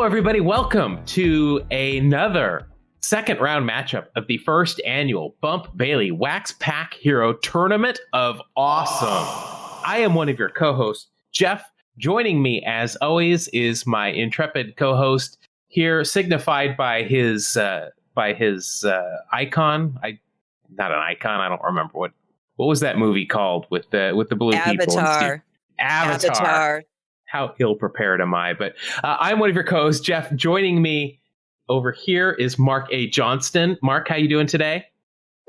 Hello, everybody. Welcome to another second round matchup of the first annual Bump Bailey Wax Pack Hero Tournament of Awesome. I am one of your co-hosts, Jeff. Joining me, as always, is my intrepid co-host here, signified by his icon. Not an icon. I don't remember what was that movie called with the blue people. Avatar. How ill prepared am I? But I'm one of your co-hosts, Jeff. Joining me over here is Mark A. Johnston. Mark, how you doing today?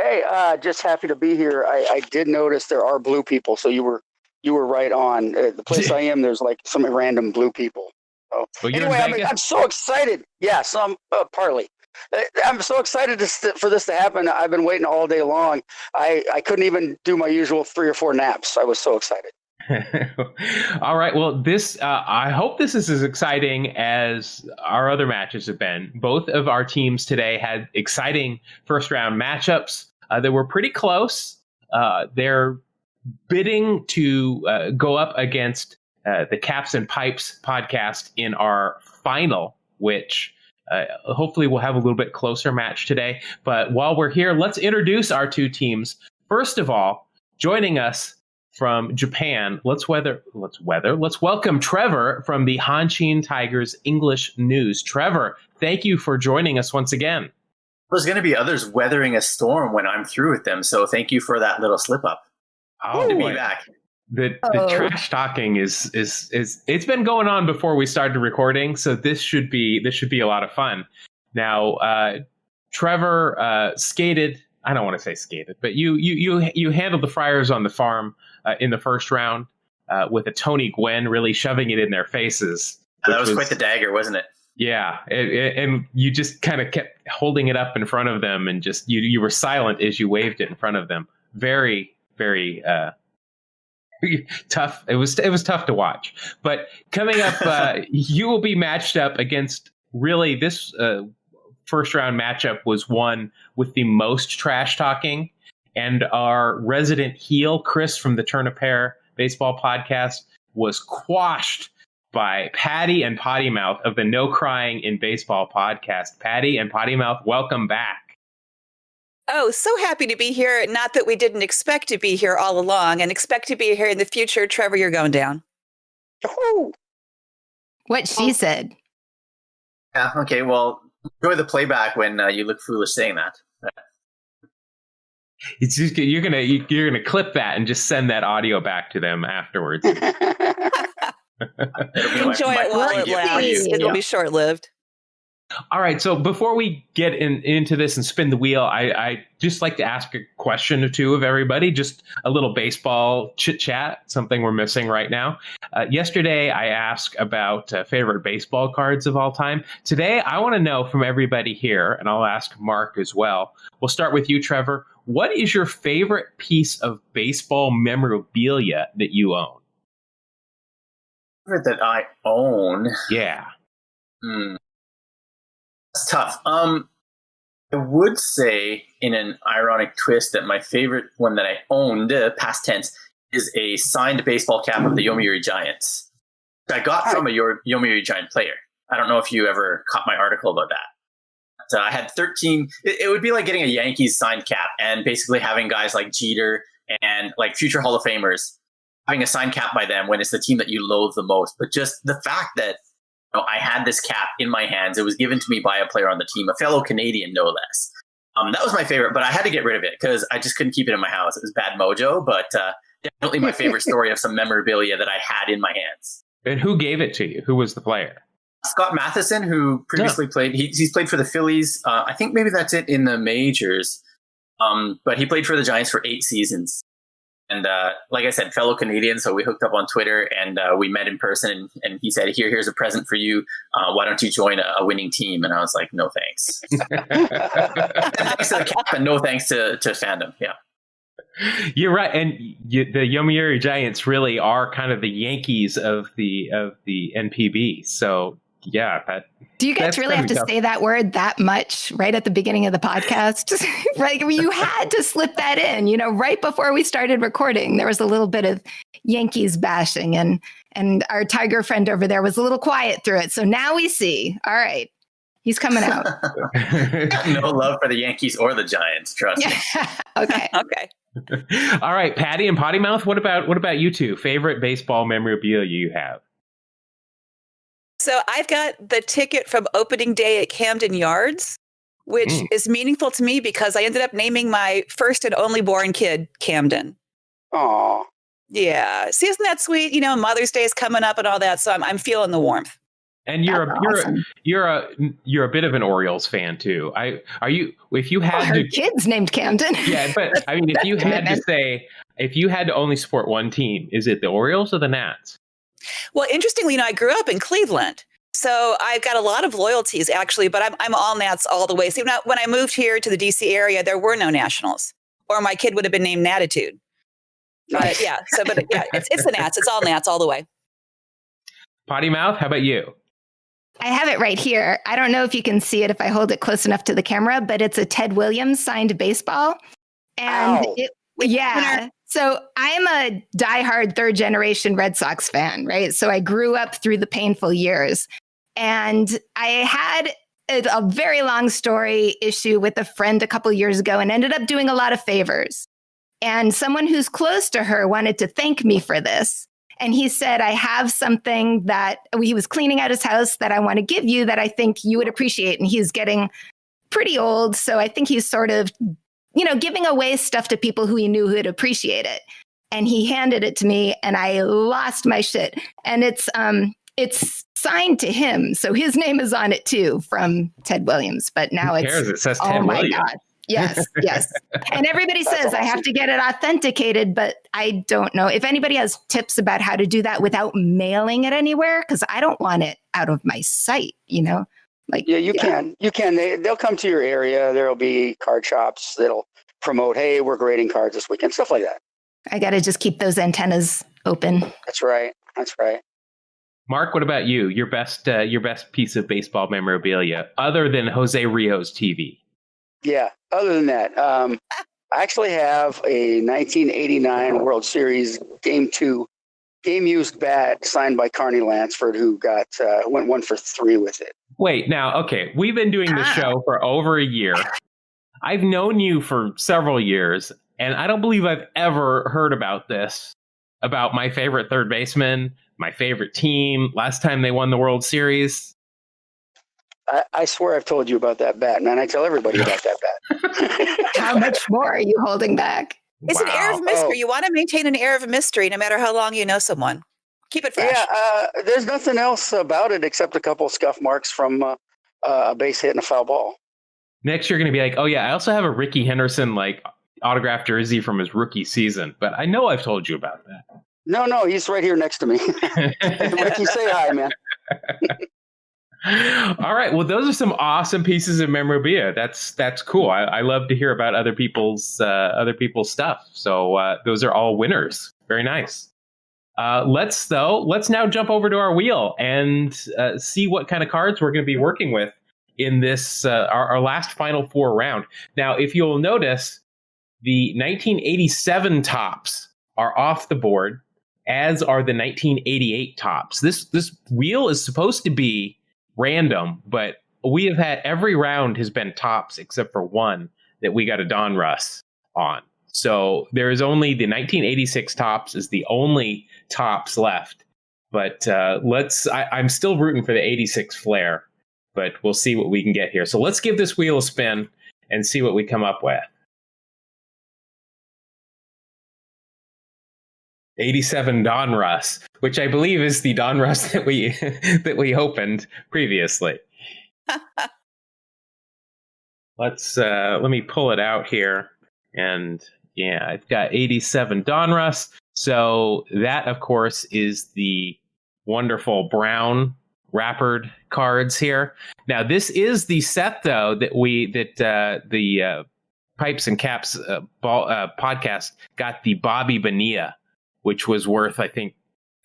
Hey, just happy to be here. I did notice there are blue people, so you were right on. The place I am, there's like some random blue people. So well, anyway, I'm so excited. Yeah, so partly. I'm so excited for this to happen. I've been waiting all day long. I couldn't even do my usual 3 or 4 naps. I was so excited. All right. Well, I hope this is as exciting as our other matches have been. Both of our teams today had exciting first round matchups that were pretty close. They're bidding to go up against the Caps and Pipes podcast in our final, which hopefully we'll have a little bit closer match today. But while we're here, let's introduce our two teams. First of all, joining us from Japan, let's welcome Trevor from the Hanshin Tigers English News. Trevor, thank you for joining us once again. There's going to be others weathering a storm when I'm through with them, so thank you for that little slip up. Oh, to be back. The trash talking is it's been going on before we started recording, so this should be a lot of fun. Now, Trevor skated. I don't want to say skated, but you handled the Friars on the farm in the first round with a Tony Gwynn really shoving it in their faces. That was quite the dagger, wasn't it? Yeah, and you just kind of kept holding it up in front of them, and just you were silent as you waved it in front of them. Very, very tough. It was tough to watch. But coming up, you will be matched up against really this. First round matchup was one with the most trash talking, and our resident heel, Chris from the Turn a Pair Baseball podcast, was quashed by Patty and Potty Mouth of the No Crying in Baseball podcast. Patty and Potty Mouth, welcome back. Oh, so happy to be here. Not that we didn't expect to be here all along and expect to be here in the future. Trevor, you're going down. What she said. Yeah, okay, well, enjoy the playback when you look foolish saying that. It's just, you're gonna clip that and just send that audio back to them afterwards. Enjoy it while it lasts. It'll be short-lived. All right, so before we get into this and spin the wheel, I just like to ask a question or two of everybody, just a little baseball chit-chat, something we're missing right now. Yesterday, I asked about favorite baseball cards of all time. Today, I want to know from everybody here, and I'll ask Mark as well. We'll start with you, Trevor. What is your favorite piece of baseball memorabilia that you own? Favorite that I own? Yeah. It's tough. I would say, in an ironic twist, that my favorite one that I owned, past tense, is a signed baseball cap of the Yomiuri Giants. I got from a Yomiuri Giant player. I don't know if you ever caught my article about that. But, I had 13. It would be like getting a Yankees signed cap and basically having guys like Jeter and like future Hall of Famers having a signed cap by them when it's the team that you loathe the most. But just the fact that I had this cap in my hands. It was given to me by a player on the team, a fellow Canadian, no less. That was my favorite, but I had to get rid of it because I just couldn't keep it in my house. It was bad mojo, but definitely my favorite story of some memorabilia that I had in my hands. And who gave it to you? Who was the player? Scott Matheson, who previously played. He's played for the Phillies. I think maybe that's it in the majors. But he played for the Giants for 8 seasons. And like I said, fellow Canadian, so we hooked up on Twitter and we met in person. And he said, here's a present for you. Why don't you join a winning team? And I was like, no thanks. Thanks to the cap and no thanks to fandom. Yeah. You're right. And the Yomiuri Giants really are kind of the Yankees of the NPB. So, yeah. Do you guys really have to say that word that much right at the beginning of the podcast? Right? You had to slip that in, right before we started recording. There was a little bit of Yankees bashing. And And our Tiger friend over there was a little quiet through it. So now we see. All right. He's coming out. No love for the Yankees or the Giants, trust me. Okay. Okay. All right, Patty and Potty Mouth, what about you two? Favorite baseball memorabilia you have? So I've got the ticket from opening day at Camden Yards, which is meaningful to me because I ended up naming my first and only born kid Camden. Aw. Yeah. See, isn't that sweet? Mother's Day is coming up and all that. So I'm feeling the warmth. And you're a bit of an Orioles fan too. Are you? If you had her kids named Camden. Yeah, but I mean, if you had to only support one team, is it the Orioles or the Nats? Well, interestingly, I grew up in Cleveland, so I've got a lot of loyalties actually. But I'm all Nats all the way. See, when I moved here to the DC area, there were no Nationals, or my kid would have been named Natitude. But yeah, it's the Nats. It's all Nats all the way. Potty Mouth, how about you? I have it right here. I don't know if you can see it if I hold it close enough to the camera, but it's a Ted Williams signed baseball. And so I'm a diehard third generation Red Sox fan, right? So I grew up through the painful years. And I had a very long story issue with a friend a couple years ago and ended up doing a lot of favors. And someone who's close to her wanted to thank me for this. And he said, I have something that he was cleaning out his house that I want to give you that I think you would appreciate. And he's getting pretty old. So I think he's sort of, giving away stuff to people who he knew who would appreciate it. And he handed it to me and I lost my shit. And it's signed to him. So his name is on it too from Ted Williams. But now it says Ted Williams. God. Yes. And everybody says awesome. I have to get it authenticated, but I don't know if anybody has tips about how to do that without mailing it anywhere, because I don't want it out of my sight, you can. They'll come to your area. There'll be card shops that'll promote, hey, we're grading cards this weekend, stuff like that. I got to just keep those antennas open. That's right. Mark, what about you? Your best piece of baseball memorabilia other than Jose Rios TV? Yeah, other than that, I actually have a 1989 World Series Game 2 game-used bat signed by Carney Lansford, who went 1 for 3 with it. Wait, now, okay, we've been doing this show for over a year. I've known you for several years, and I don't believe I've ever heard about this, about my favorite third baseman, my favorite team, last time they won the World Series. I swear I've told you about that bat, man. I tell everybody about that bat. How much more are you holding back? It's an air of mystery. You want to maintain an air of mystery no matter how long you know someone. Keep it fresh. Yeah, there's nothing else about it except a couple of scuff marks from a base hit and a foul ball. Next, you're going to be like, oh, yeah, I also have a Ricky Henderson autographed jersey from his rookie season. But I know I've told you about that. No, he's right here next to me. Ricky, say hi, man. All right. Well, those are some awesome pieces of memorabilia. That's cool. I love to hear about other people's stuff. So those are all winners. Very nice. Let's now jump over to our wheel and see what kind of cards we're going to be working with in this our last Final Four round. Now, if you'll notice, the 1987 tops are off the board, as are the 1988 tops. This wheel is supposed to be random, but we have had every round has been tops except for one that we got a Donruss on. So there is only the 1986 tops is the only tops left. But I'm still rooting for the 86 Flair, but we'll see what we can get here. So let's give this wheel a spin and see what we come up with. 87 Donruss, which I believe is the Donruss that we opened previously. Let me pull it out here, and yeah, I've got 87 Donruss. So that, of course, is the wonderful brown wrappered cards here. Now, this is the set though that the Pipes and Caps podcast got the Bobby Bonilla, which was worth, I think,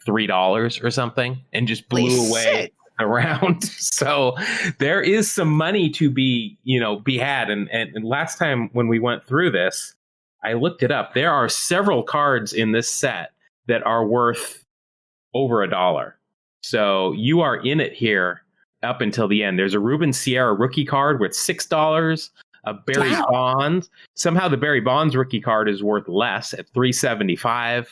$3 or something, and just blew away around. So there is some money to be had. And last time when we went through this, I looked it up. There are several cards in this set that are worth over $1. So you are in it here up until the end. There's a Ruben Sierra rookie card worth $6. A Barry Bonds. Somehow the Barry Bonds rookie card is worth less at $3.75.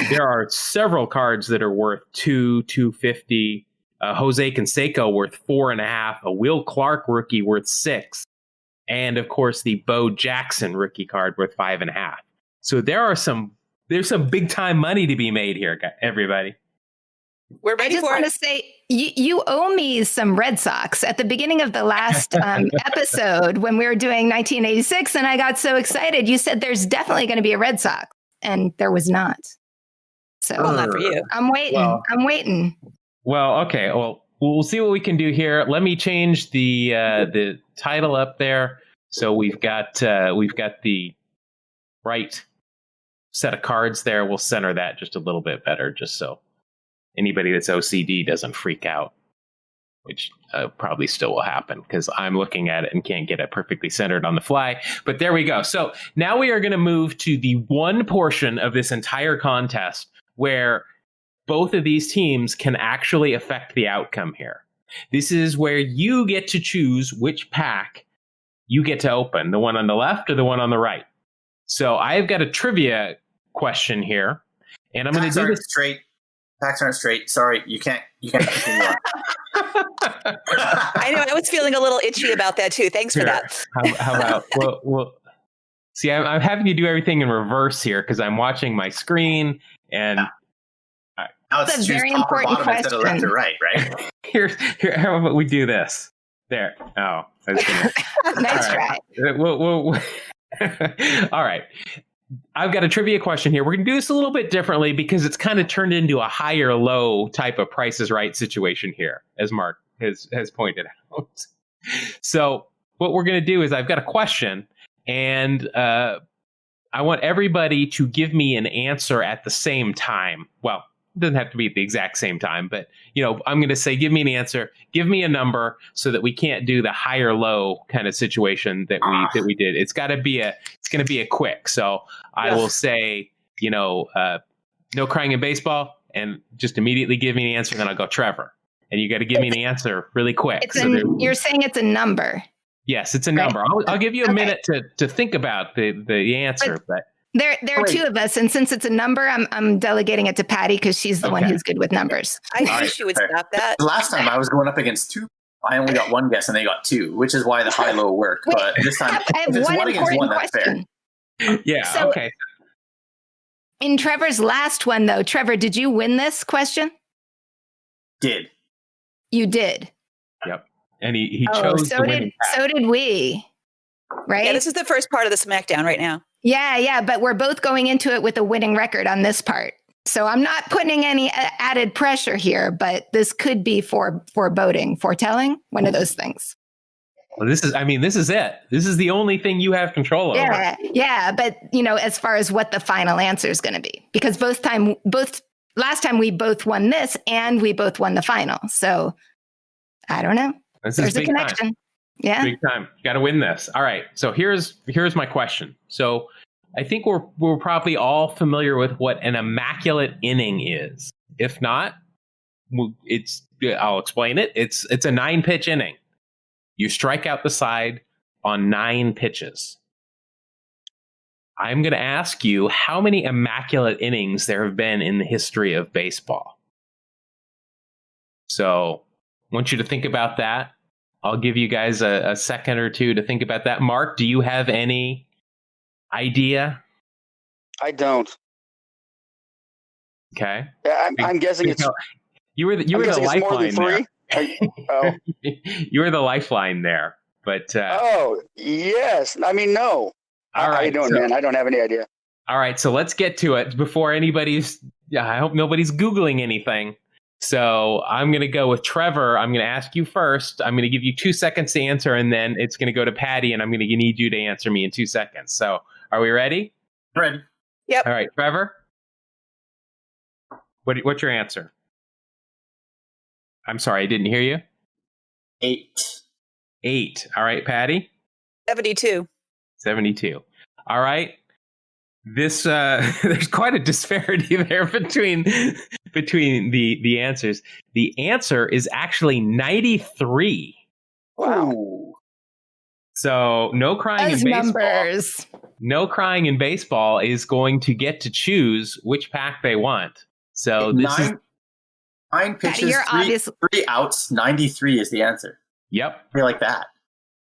There are several cards that are worth $2.50. Jose Canseco worth $4.50. A Will Clark rookie worth $6. And of course the Bo Jackson rookie card worth $5.50. So there's some big time money to be made here, everybody. We're ready I just for want it. to say, you owe me some Red Sox at the beginning of the last episode when we were doing 1986, and I got so excited. You said there's definitely going to be a Red Sox, and there was not. So not for you. I'm waiting. Well, I'm waiting. Well, okay. Well, we'll see what we can do here. Let me change the title up there, so we've got the right set of cards there. We'll center that just a little bit better, just so anybody that's OCD doesn't freak out, which probably still will happen because I'm looking at it and can't get it perfectly centered on the fly. But there we go. So now we are going to move to the one portion of this entire contest where both of these teams can actually affect the outcome here. This is where you get to choose which pack you get to open, the one on the left or the one on the right. So I've got a trivia question here, and I'm going to do this straight. Packs aren't straight. Sorry, you can't continue on. I know. I was feeling a little itchy about that too. Thanks for that. How about well see, I'm having to do everything in reverse here because I'm watching my screen and now That's it's a very choose top or important bottom instead of left question. or right, right? here how about we do this? There. Oh, I was gonna, Nice all try. All right. I've got a trivia question here. We're going to do this a little bit differently because it's kind of turned into a high or low type of Price is Right situation here, as Mark has pointed out. So what we're going to do is I've got a question, and I want everybody to give me an answer at the same time. Well, it doesn't have to be at the exact same time, but I'm going to say, give me an answer, give me a number, so that we can't do the high or low kind of situation that we did. It's going to be a quick. So I will say, no crying in baseball, and just immediately give me an answer. Then I'll go Trevor, and you got to give me an answer really quick. You're saying it's a number. Yes, it's a number. Right. I'll give you a minute to think about the answer, but. There are two of us, and since it's a number, I'm delegating it to Patty because she's the one who's good with numbers. I wish you would stop that. The last time I was going up against two. I only got one guess and they got two, which is why the high-low worked. But this time, I have if it's one one against one, important that's fair. question. Yeah, So- okay. In Trevor's last one, though, Trevor, did you win this question? Did. You did. Yep. And he chose the winning pack. So did we. Right? Yeah, this is the first part of the SmackDown right now. Yeah, but we're both going into it with a winning record on this part. So I'm not putting any added pressure here, but this could be foreboding, foretelling, one of those things. Well, this is it. This is the only thing you have control over. Yeah, but as far as what the final answer is going to be, because last time we both won this and we both won the final. So I don't know. There's a connection. Time. Yeah. Big time. Got to win this. All right. So here's my question. So I think we're probably all familiar with what an immaculate inning is. If not, I'll explain it. It's a 9-pitch inning. You strike out the side on 9 pitches. I'm going to ask you how many immaculate innings there have been in the history of baseball. So I want you to think about that. I'll give you guys a second or two to think about that. Mark, do you have any idea? I don't. Okay. Yeah, I'm guessing it's. You were the lifeline there. Oh. You were the lifeline there, but. Oh yes, no. All right, how you doing, man? I don't have any idea. All right, so let's get to it before anybody's. I hope nobody's Googling anything. So I'm going to go with Trevor. I'm going to ask you first. I'm going to give you 2 seconds to answer, and then it's going to go to Patty, and I'm going to need you to answer me in 2 seconds. So are we ready? Ready. Yep. All right, Trevor. What's your answer? I'm sorry, I didn't hear you. 8. All right, Patty. 72. 72. All right. This there's quite a disparity there between between the answers. The answer is actually 93. Wow. So no crying Those in baseball. numbers. No crying in baseball is going to get to choose which pack they want. So this is 9 pitches, three outs, 93 is the answer. Yep. I like that.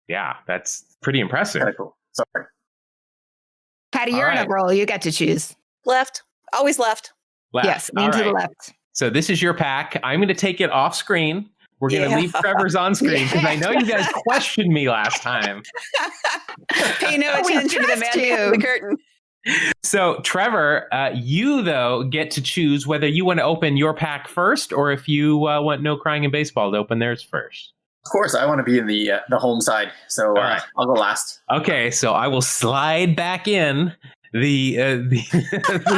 Yeah, that's pretty impressive. Kind of cool. Sorry. Patty, you're in a roll. You get to choose. Left. Always left. Yes, lean to the left. So this is your pack. I'm going to take it off screen. We're going to leave Trevor's on screen because I know you guys questioned me last time. Pay no attention to the man behind the curtain. So Trevor, you though get to choose whether you want to open your pack first or if you want No Crying in Baseball to open theirs first. Of course, I want to be in the home side, so right. I'll go last. Okay, so I will slide back in the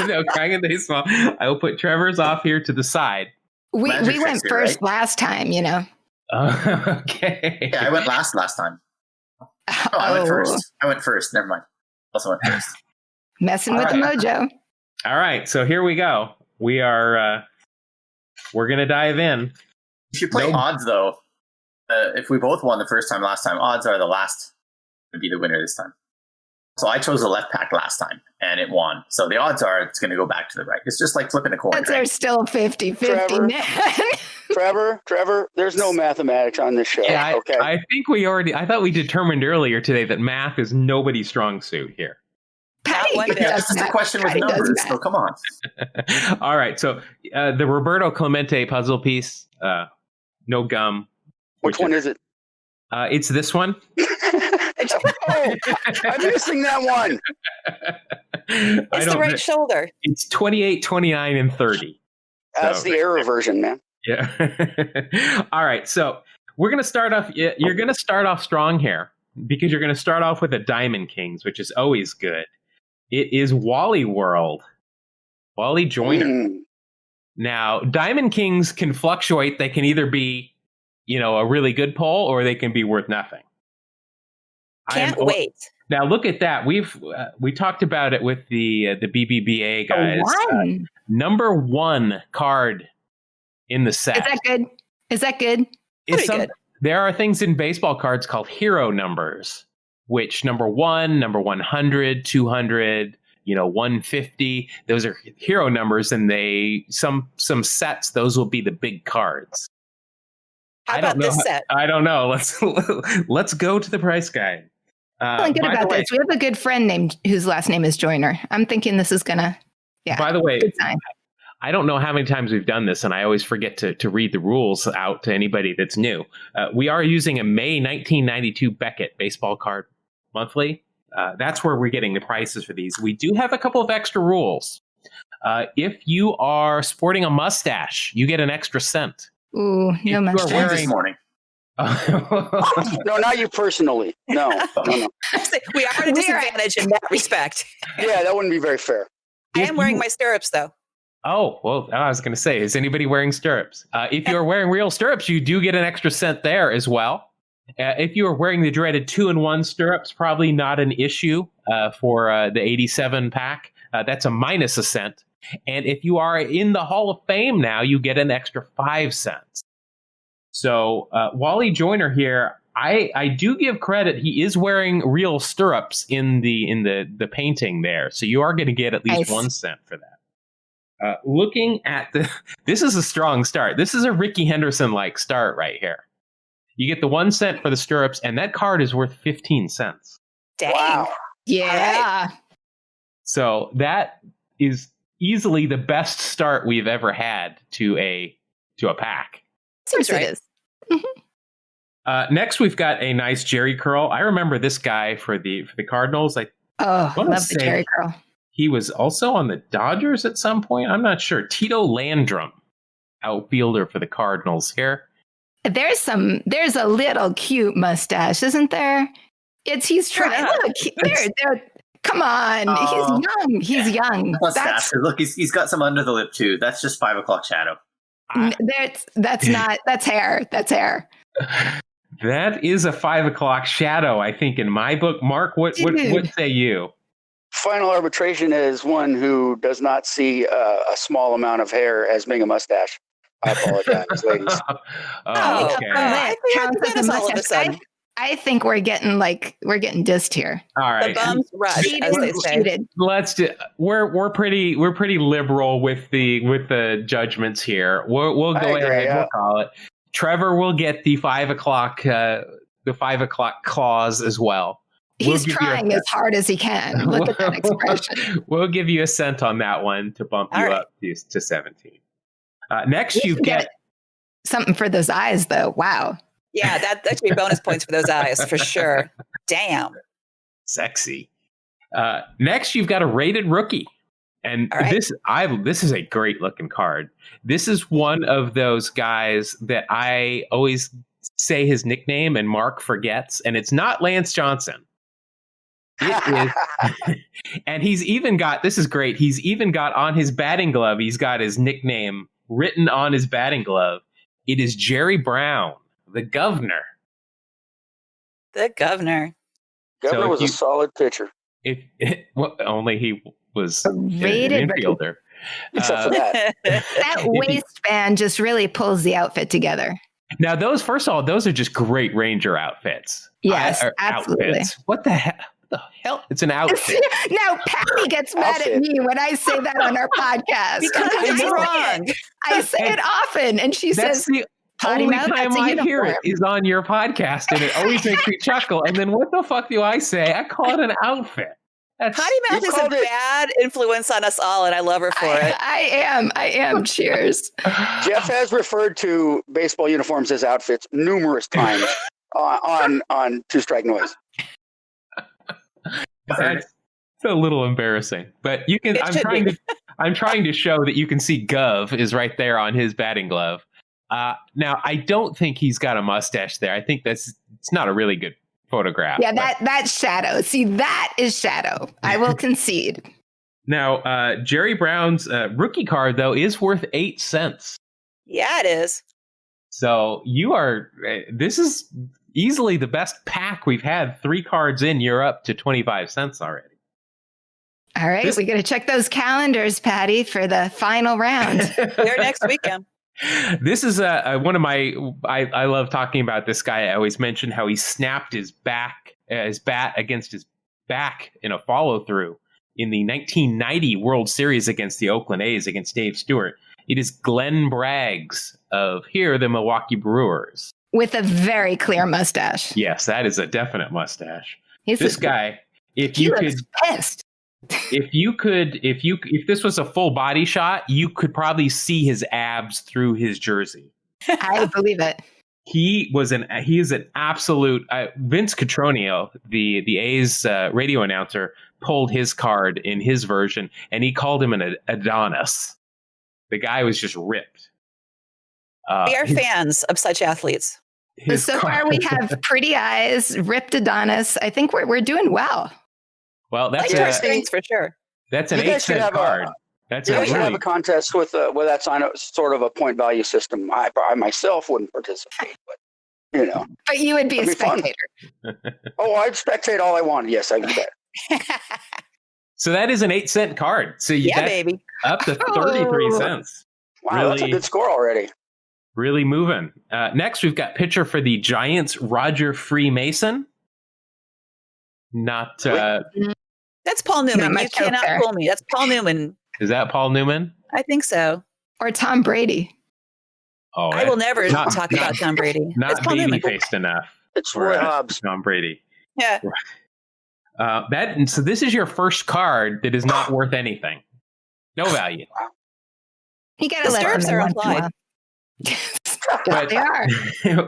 No Crying in Baseball. I will put Trevor's off here to the side. We went first last time, you know. Okay. Yeah, I went last time. Oh, I went first. Never mind. Also went first. Messing with the mojo. All right, so here we go. We are we're gonna dive in. You should play odds though. If we both won the first time last time, odds are the last would be the winner this time. So I chose the left pack last time, and it won. So the odds are it's going to go back to the right. It's just like flipping a coin. Odds are still 50-50, man. Trevor, there's no mathematics on this show. Yeah, okay. I think I thought we determined earlier today that math is nobody's strong suit here. This is a question with numbers, so come on. All right, so the Roberto Clemente puzzle piece, no gum. Which one is it? It's this one. Oh, I'm missing that one. It's the right shoulder. It's 28, 29, and 30. That's the error version, man. Yeah. All right. So we're going to start off. You're going to start off strong here because you're going to start off with a Diamond Kings, which is always good. It is Wally World. Wally Joyner. Now, Diamond Kings can fluctuate. They can either be, a really good pull or they can be worth nothing. Can't wait. Now look at that. We talked about it with the BBBA guys. Number 1 card in the set. Is that good? It's good. There are things in baseball cards called hero numbers, which number 1, number 100, 200, 150. Those are hero numbers, and some sets those will be the big cards. How about this set? I don't know. Let's go to the price guide. Feeling good about this. We have a good friend whose last name is Joyner. I'm thinking this is gonna. Yeah. By the way, I don't know how many times we've done this, and I always forget to read the rules out to anybody that's new. We are using a May 1992 Beckett baseball card monthly. That's where we're getting the prices for these. We do have a couple of extra rules. If you are sporting a mustache, you get an extra cent. Ooh, no mustache. This morning. No, not you personally. No. We are at a disadvantage in that respect. Yeah, that wouldn't be very fair. I am wearing my stirrups, though. Oh, well, I was going to say, is anybody wearing stirrups? If you're wearing real stirrups, you do get an extra cent there as well. If you are wearing the dreaded 2-in-1 stirrups, probably not an issue for the 87 pack. That's a minus a cent. And if you are in the Hall of Fame now, you get an extra 5 cents. So Wally Joyner here, I do give credit. He is wearing real stirrups in the painting there. So you are going to get at least 1 cent for that. Looking at this is a strong start. This is a Ricky Henderson-like start right here. You get the 1 cent for the stirrups, and that card is worth 15 cents. Dang. Wow. Yeah. Right. So that is easily the best start we've ever had to a pack. Seems right. It is. Next, we've got a nice Jerry curl. I remember this guy for the Cardinals. Love the Jerry curl. He was also on the Dodgers at some point. I'm not sure. Tito Landrum, outfielder for the Cardinals here. There's a little cute mustache, isn't there? He's trying. Look, there. Come on, he's young. Mustache. Look, he's got some under the lip too. That's just 5 o'clock shadow. That's hair. That's hair. That is a 5 o'clock shadow, I think, in my book. Mark, what say you? final arbitration is one who does not see a small amount of hair as being a mustache. I apologize, ladies. Okay. I think that's all of a sudden. I think we're getting dissed here. All right. The bums rush, as they say. Let's do. We're pretty liberal with the judgments here. We'll go ahead. Yeah. We'll call it. Trevor will get the 5 o'clock clause as well. He's trying as hard as he can. Look at that expression. We'll give you a cent on that one to bump you up to 17. Next, you get something for those eyes, though. Wow. Yeah, that should be bonus points for those eyes for sure. Damn. Sexy. Next, you've got a rated rookie. And this is a great looking card. This is one of those guys that I always say his nickname and Mark forgets, and it's not Lance Johnson. It is, and he's even got, this is great, he's even got on his batting glove, he's got his nickname written on his batting glove. It is Jerry Brown, the governor. The governor. Governor was a solid pitcher. Only he was rated an infielder. Except for that. That waistband just really pulls the outfit together. Now, those are just great Ranger outfits. Yes, absolutely. Outfits. What the hell? It's an outfit. Now, Patty gets mad at me when I say that on our podcast. Because it's wrong. I say it often, and she says, the only time I hear it is on your podcast, and it always makes me chuckle. And then what the fuck do I say? I call it an outfit. Potty mouth is a bad influence on us all, and I love her for it. I am. Cheers. Jeff has referred to baseball uniforms as outfits numerous times on Two Strike Noise. That's a little embarrassing, but you can. I'm trying to show that you can see Gov is right there on his batting glove. Now, I don't think he's got a mustache there. I think it's not a really good photograph. Yeah, that's shadow. See, that is shadow. I will concede. Now, Jerry Brown's rookie card, though, is worth 8 cents. Yeah, it is. So this is easily the best pack we've had. 3 cards in, you're up to 25 cents already. All right, we got to check those calendars, Patty, for the final round. They're next weekend. This is one of my. I love talking about this guy. I always mention how he snapped his bat against his back in a follow through in the 1990 World Series against the Oakland A's against Dave Stewart. It is Glenn Braggs of the Milwaukee Brewers, with a very clear mustache. Yes, that is a definite mustache. If this was a full body shot, you could probably see his abs through his jersey. I believe it. He is an absolute Vince Cotroneo, the A's radio announcer, pulled his card in his version, and he called him an Adonis. The guy was just ripped. We are fans of such athletes. So far, we have pretty eyes, ripped Adonis. I think we're doing well. Well, that's for sure. That's an 8-cent card. We should have a contest with that's on sort of a point value system. I myself wouldn't participate, but But you would be a spectator. I'd spectate all I want. Yes, I would bet. So that is an 8-cent card. So baby, up to 33 cents. Wow, that's a good score already. Really moving. Next, we've got pitcher for the Giants, Roger Freemason. Not. That's Paul Newman. You cannot fool me. That's Paul Newman. Is that Paul Newman? I think so. Or Tom Brady. Oh, I will never talk about Tom Brady. Not baby-faced enough. It's Roy Hobbs. Tom Brady. Yeah. So this is your first card that is not worth anything. No value. You got to let them are implied. But, they are.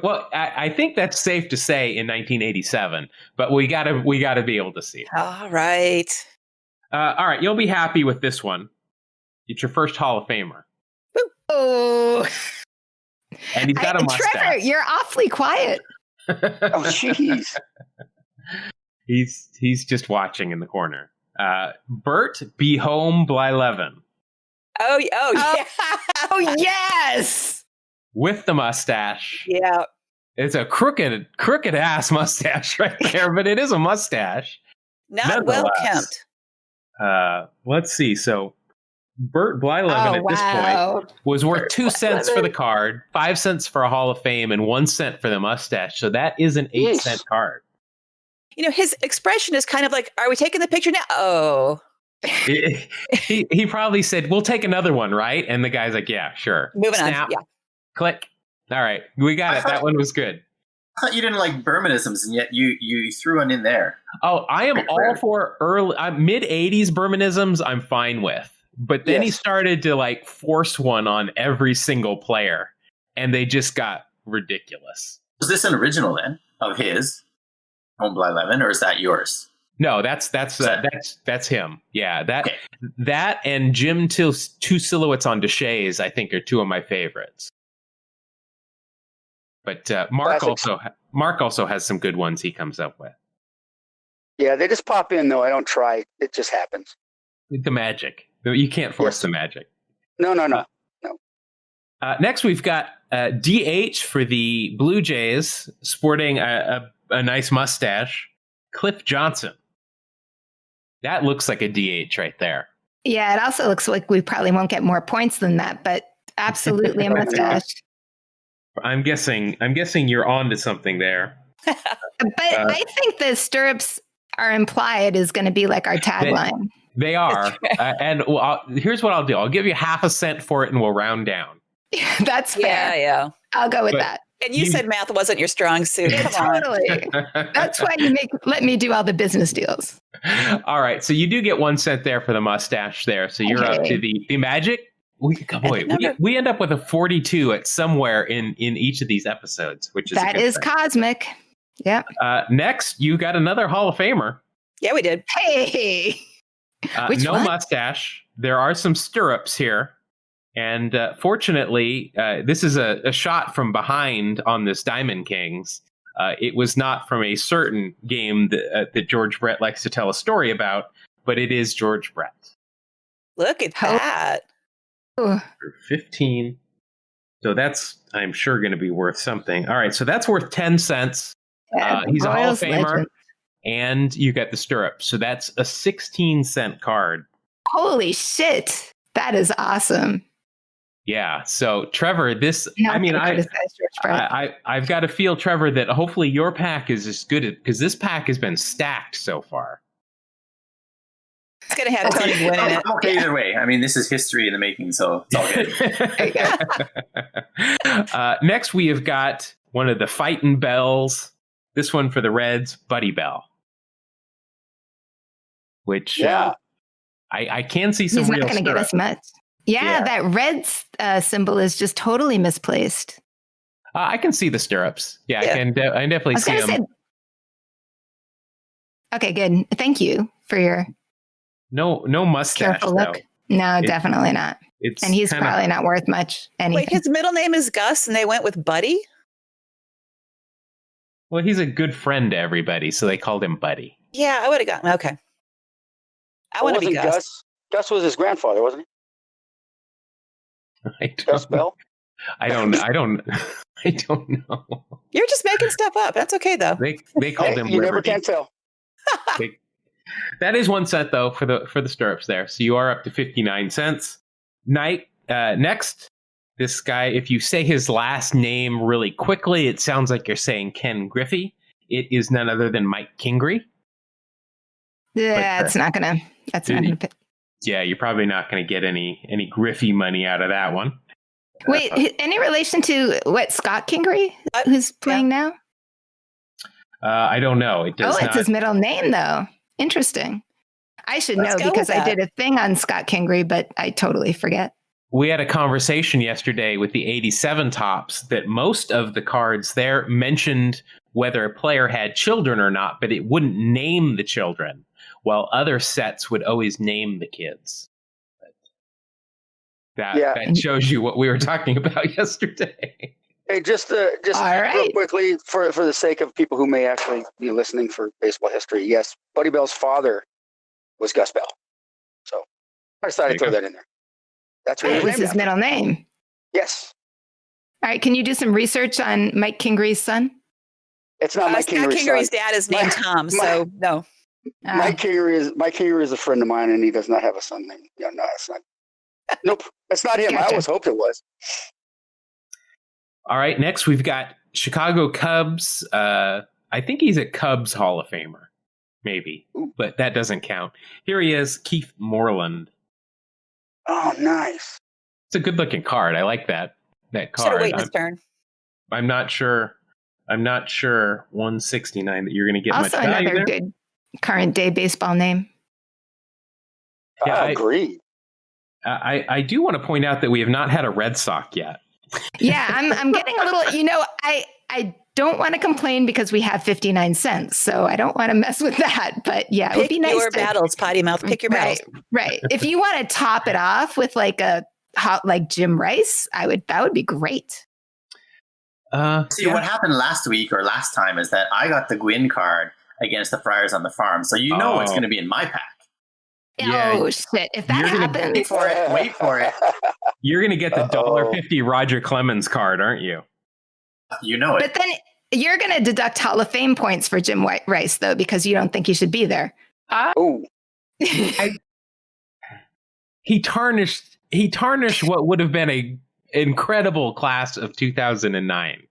Well, I think that's safe to say in 1987, but we gotta be able to see it. All right. All right, you'll be happy with this one. It's your first Hall of Famer. Oh. And he's got a mustache. Trevor, you're awfully quiet. Oh, jeez. He's just watching in the corner. Bert B. Home Blyleven. Oh yeah. Oh yes. With the mustache. Yeah. It's a crooked ass mustache right there, but it is a mustache. Not well kempt. Let's see. So Bert Blyleven at this point was worth 2 cents for the card, 5 cents for a Hall of Fame, and 1 cent for the mustache. So that is an 8-cent card. His expression is kind of like, "Are we taking the picture now?" Oh. he probably said, "We'll take another one, right?" And the guy's like, "Yeah, sure." Moving Snap. on. Yeah. Click. All right, we got it. That one was good. I thought you didn't like Bermanisms, and yet you threw one in there. Oh, I am all for early mid '80s Bermanisms. I'm fine with, but then he started to like force one on every single player, and they just got ridiculous. Was this an original then of his, Home Blyleven, or is that yours? No, that's him. Yeah, that and Jim Till's 2 silhouettes on Deshays, I think, are 2 of my favorites. But Mark also has some good ones he comes up with. Yeah, they just pop in though. I don't try; it just happens. The magic. You can't force the magic. No. Next, we've got DH for the Blue Jays, sporting a nice mustache. Cliff Johnson. That looks like a DH right there. Yeah, it also looks like we probably won't get more points than that, but absolutely a mustache. I'm guessing you're on to something there. But I think the stirrups are implied is going to be like our tagline. They are. And here's what I'll do. I'll give you half a cent for it and we'll round down. That's fair. Yeah. I'll go with that. And you said math wasn't your strong suit. Totally. That's why you let me do all the business deals. All right. So you do get 1 cent there for the mustache there. So you're up to the magic. We end up with a 42 at somewhere in each of these episodes, which is cosmic. Yep. Next, you got another Hall of Famer. Yeah, we did. Hey. No mustache. There are some stirrups here. And fortunately, this is a shot from behind on this Diamond Kings. It was not from a certain game that George Brett likes to tell a story about, but it is George Brett. Look at that. 15. So that's, I'm sure, going to be worth something. All right, so that's worth 10 cents. He's a Hall of Famer. Legend. And you get the stirrup. So that's a 16-cent card. Holy shit. That is awesome. Yeah. So Trevor, I've got to feel, Trevor, that hopefully your pack is as good because this pack has been stacked so far. It's going to have Tony Gwynn in it. Okay, either way. I mean, this is history in the making, so it's all good. Next, we have got one of the Fightin' Bells. This one for the Reds, Buddy Bell. Which I can see some. He's real not going to get us much. Yeah, that Reds symbol is just totally misplaced. I can see the stirrups. Yeah. I can definitely see them. Okay, good. Thank you for your no mustache. Careful look. Though. No, definitely not. And he's probably not worth much anything. Wait, his middle name is Gus, and they went with Buddy? Well, he's a good friend to everybody, so they called him Buddy. Yeah, I would have gotten. Okay. I want to be Gus. Gus was his grandfather, wasn't he? Gus Bell? I don't know. You're just making stuff up. That's okay though. They called him. You never can tell. That is 1 cent though for the stirrups there. So you are up to 59 cents. Next, this guy. If you say his last name really quickly, it sounds like you're saying Ken Griffey. It is none other than Mike Kingery. Yeah, that's not gonna. Yeah, you're probably not going to get any Griffey money out of that one. Wait, any relation to Scott Kingery, who's playing now? I don't know. It does it's his middle name, though. Interesting. I should know because I did a thing on Scott Kingery, but I totally forget. We had a conversation yesterday with the 87 tops that most of the cards there mentioned whether a player had children or not, but it wouldn't name the children. While other sets would always name the kids. That shows you what we were talking about yesterday. Hey, just real quickly, for the sake of people who may actually be listening for baseball history, yes, Buddy Bell's father was Gus Bell. So I decided to throw that in there. That's what was his middle name. Yes. All right, can you do some research on Mike Kingery's son? It's not Mike Kingery's son. Kingery's dad is named Tom, so no. Mike Kinger is a friend of mine, and he does not have a son named. Yeah, no, that's not. Nope, that's not him. Gotcha. I always hoped it was. All right, next we've got Chicago Cubs. I think he's a Cubs Hall of Famer, maybe, but that doesn't count. Here he is, Keith Moreland. Oh, nice. It's a good-looking card. I like that card. Should have waited his turn. I'm not sure 169 that you're going to get Also much value another there. good current day baseball name. Yeah, I agree. I do want to point out that we have not had a Red Sox yet. Yeah, I'm getting a little, I don't want to complain because we have 59 cents, so I don't want to mess with that. But yeah, it would be nice your battles, potty mouth. Pick your battles. Right. If you want to top it off with like a hot like Jim Rice, that would be great. See, what happened last week or last time is that I got the Gwyn card against the Friars on the Farm, so what's going to be in my pack. Yeah. Oh shit! If that happens, Wait for it. You're going to get the $1.50 Roger Clemens card, aren't you? You know it. but then you're going to deduct Hall of Fame points for Jim Rice though, because you don't think he should be there. Oh, He tarnished what would have been a incredible class of 2009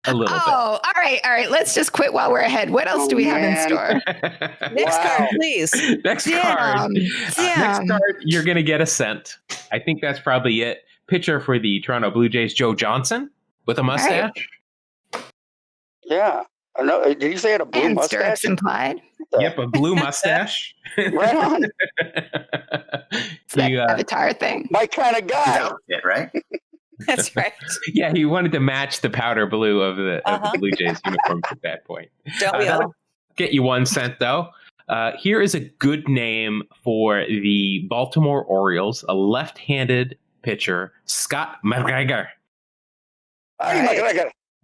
a little all right. Let's just quit while we're ahead. What else do we have in store? bit. Next card, please. Next card. Next card, you're going to get a cent. I think that's probably it. Pitcher for the Toronto Blue Jays, Joe Johnson, with a mustache. yeah. I know. Did you say it a blue And mustache? stirrups implied. Yep, a blue mustache. Right on. It's that avatar thing. My kind of guy. Outfit, right? That's right. Yeah, he wanted to match the powder blue of the Blue Jays uniforms at that point. Don't we all? Get you 1 cent, though. Here is a good name for the Baltimore Orioles, a left-handed pitcher, Scott Mcgregor.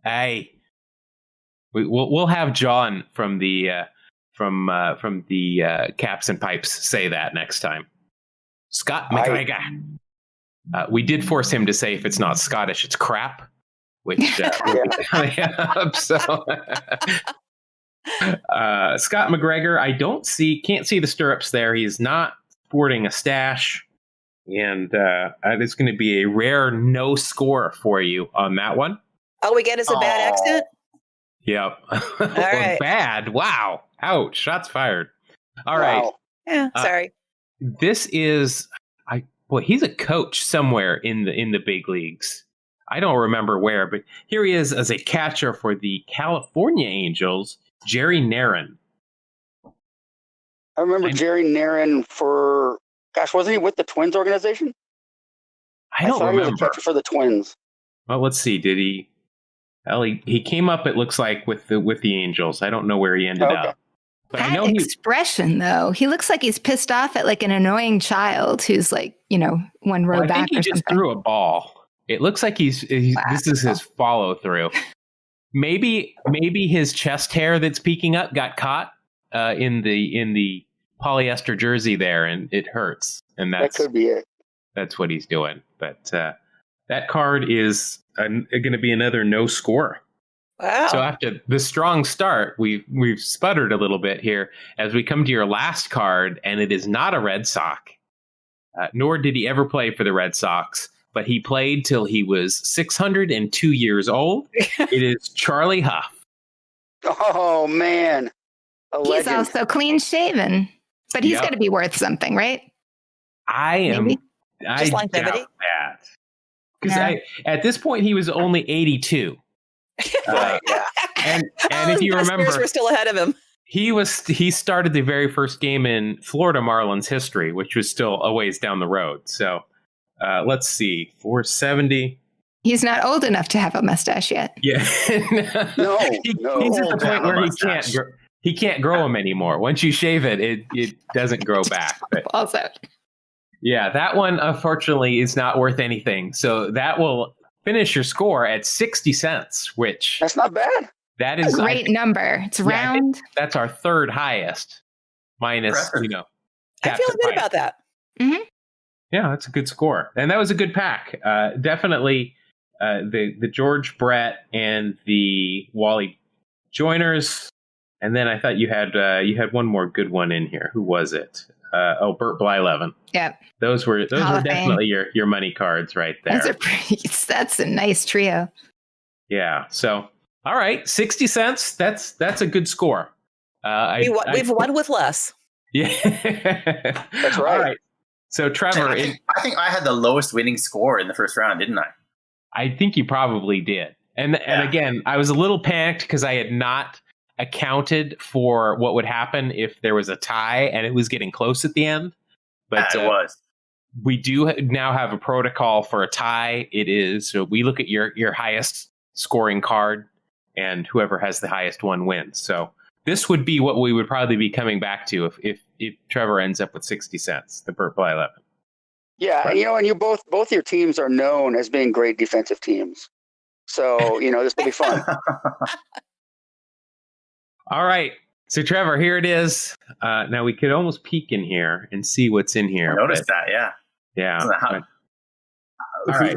Hey, we'll have John from the Caps and Pipes say that next time. Scott McGregor. We did force him to say if it's not Scottish, it's crap, which up. So Scott McGregor, can't see the stirrups there. He's not sporting a stash, and it's going to be a rare no score for you on that one. All we get is a bad accent. Yep. All right. Bad. Wow. Ouch. Shots fired. All right. Yeah. Sorry. This is he's a coach somewhere in the big leagues. I don't remember where, but here he is as a catcher for the California Angels, Jerry Narron. I remember Jerry Narron for, wasn't he with the Twins organization? I don't remember. He was a catcher for the Twins. Well, let's see. Did he? Well, he came up, it looks like, with the Angels. I don't know where he ended up. But that I know expression, though, he looks like he's pissed off at like an annoying child who's like, one row back. I think he just threw a ball. It looks like this is his follow through. Maybe his chest hair that's peeking up got caught in the polyester jersey there, and it hurts. And that could be it. That's what he's doing. But that card is going to be another no score. Wow. So after the strong start, we've sputtered a little bit here as we come to your last card, and it is not a Red Sox. Nor did he ever play for the Red Sox, but he played till he was 602 years old. It is Charlie Huff. Oh, man. He's also clean shaven, but he's going to be worth something, right? I Just longevity? doubt that. Because at this point, he was only 82. And if you remember, we're still ahead of him. He started the very first game in Florida Marlins history, which was still a ways down the road. So let's see, 470. He's not old enough to have a mustache yet. Yeah, no. He's at the point where he can't grow them anymore. Once you shave it doesn't grow back. But, falls out. Yeah, that one unfortunately is not worth anything. So that will finish your score at 60 cents, which that's not bad. That is a great number. It's round. That's our third highest, minus I feel good about that. Mm-hmm. Yeah, that's a good score, and that was a good pack. Definitely, the George Brett and the Wally Joiners And then I thought you had one more good one in here. Who was it? Bert Blyleven. Yep. Those were definitely your money cards right there. That's a nice trio. Yeah. So, all right, 60 cents. That's a good score. We've won with less. Yeah. That's right. All right. So, Trevor, I think I had the lowest winning score in the first round, didn't I? I think you probably did. And again, I was a little panicked because I had not accounted for what would happen if there was a tie and it was getting close at the end. But it was. We do now have a protocol for a tie. It is, so we look at your highest scoring card, and whoever has the highest one wins. So this would be what we would probably be coming back to if Trevor ends up with 60 cents, the Bert Blyleven. Yeah, Right. and you both your teams are known as being great defensive teams. So, this will be fun. All right. So, Trevor, here it is. Now, we could almost peek in here and see what's in here. I noticed that, yeah. Yeah.